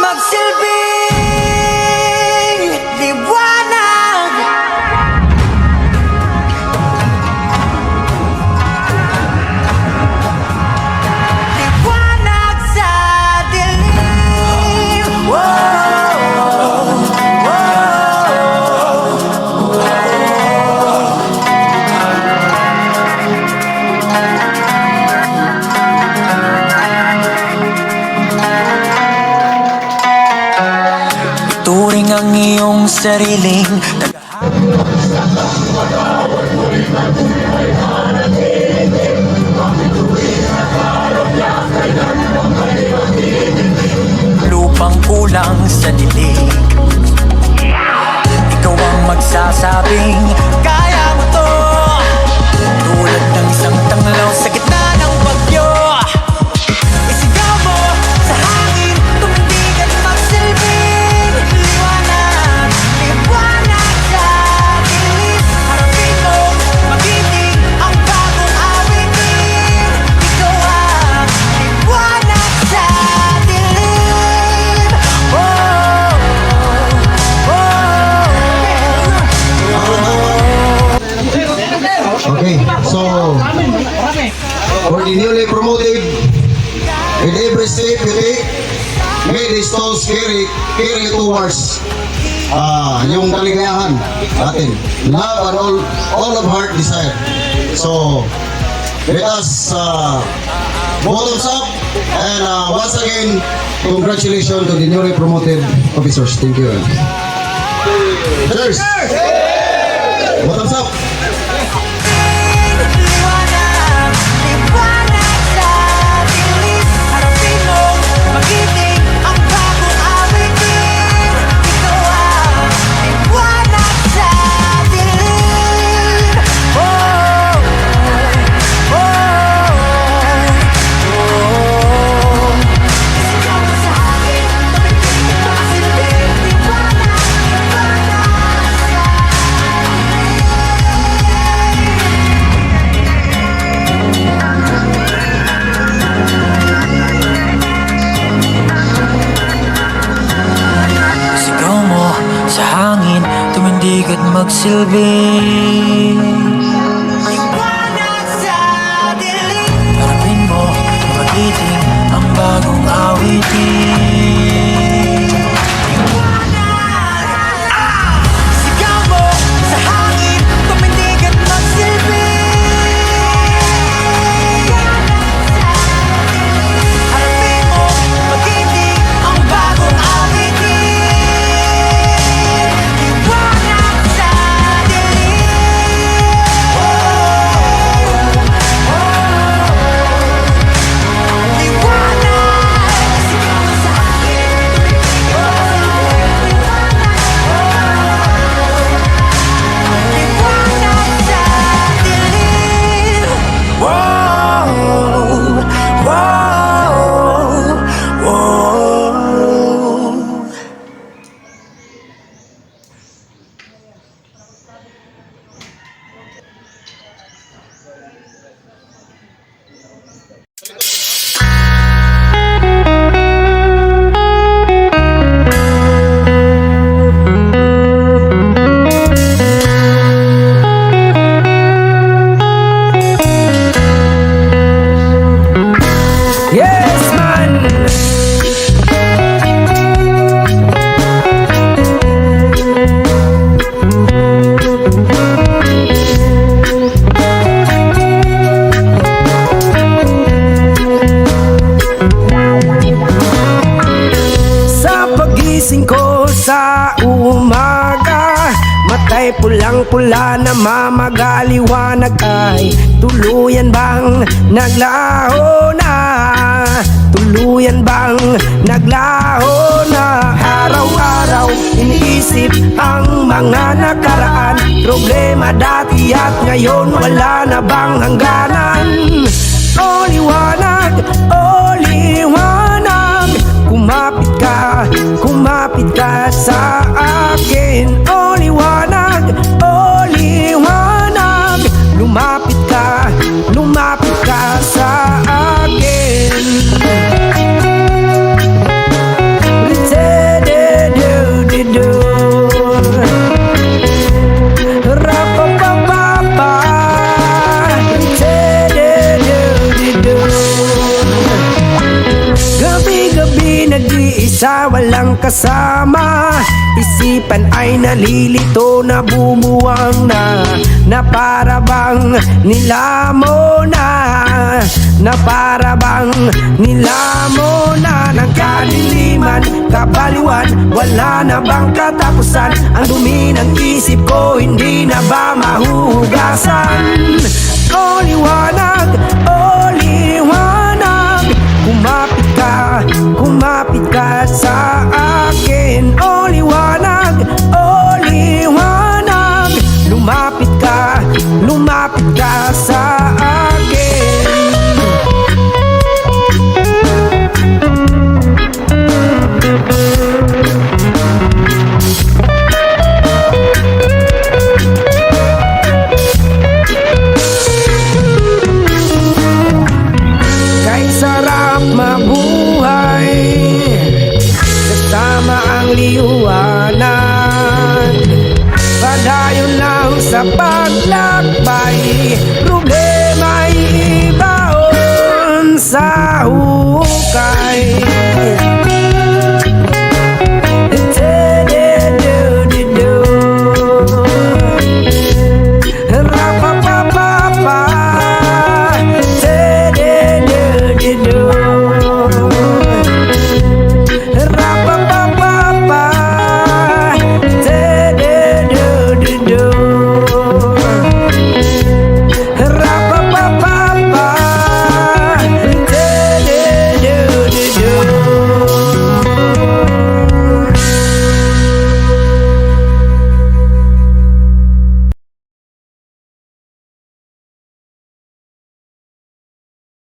magsilbing liwanag. Liwanag sa dilim. Turing ang iyong sariling lupang kulang sa dilig. Ikaw ang magsasabing kaya mo to, tulad ng isang tanglaw sa gitna ng bagyo. Isigaw mo sa hangin, tumindig at magsilbing liwanag. Liwanag sa dilim. Harapin mo, magiting ang bagong awitin. Ikaw ang liwanag sa dilim. Okay, so for the newly promoted, with every step you take, may the stones carry towards yung kaligayahan natin. Love and all of heart desire. So, let us bottoms up and once again, congratulations to the newly promoted officers. Thank you. Cheers! Bottoms up! Liwanag, liwanag sa dilim. Harapin mo, magiting ang bagong awitin. Ikaw ang liwanag sa dilim. Isigaw mo sa akin, tumitig at magsilbing liwanag, liwanag sa sigaw mo sa hangin, tumindig at magsilbing liwanag sa dilim. Harapin mo, magiting ang bagong awitin. Liwanag, sigaw mo sa hangin, tumindig at magsilbing harapin mo, magiting ang bagong awitin. Liwanag sa dilim. Liwanag, sigaw mo sa akin, tumitig at liwanag sa dilim. Wow, wow, wow. Yes, man. Sa pagising ko sa umaga, matay pulang-pula na mamagaliwanag ay tuluyan bang naglaho na? Tuluyan bang naglaho na? Araw-araw iniisip ang mga nakaraan, problema dati at ngayon wala na bang hangganan? O liwanag, o liwanag, kumapit ka sa akin. O liwanag, lumapit ka sa akin. sa walang kasama. Isipan ay nalilito na bumuwang na para bang nilamo na para bang nilamo na ng kadiliman, kabaliwan, wala na bang katapusan? Ang dumi ng isip ko hindi na ba mahuhugasan? Only one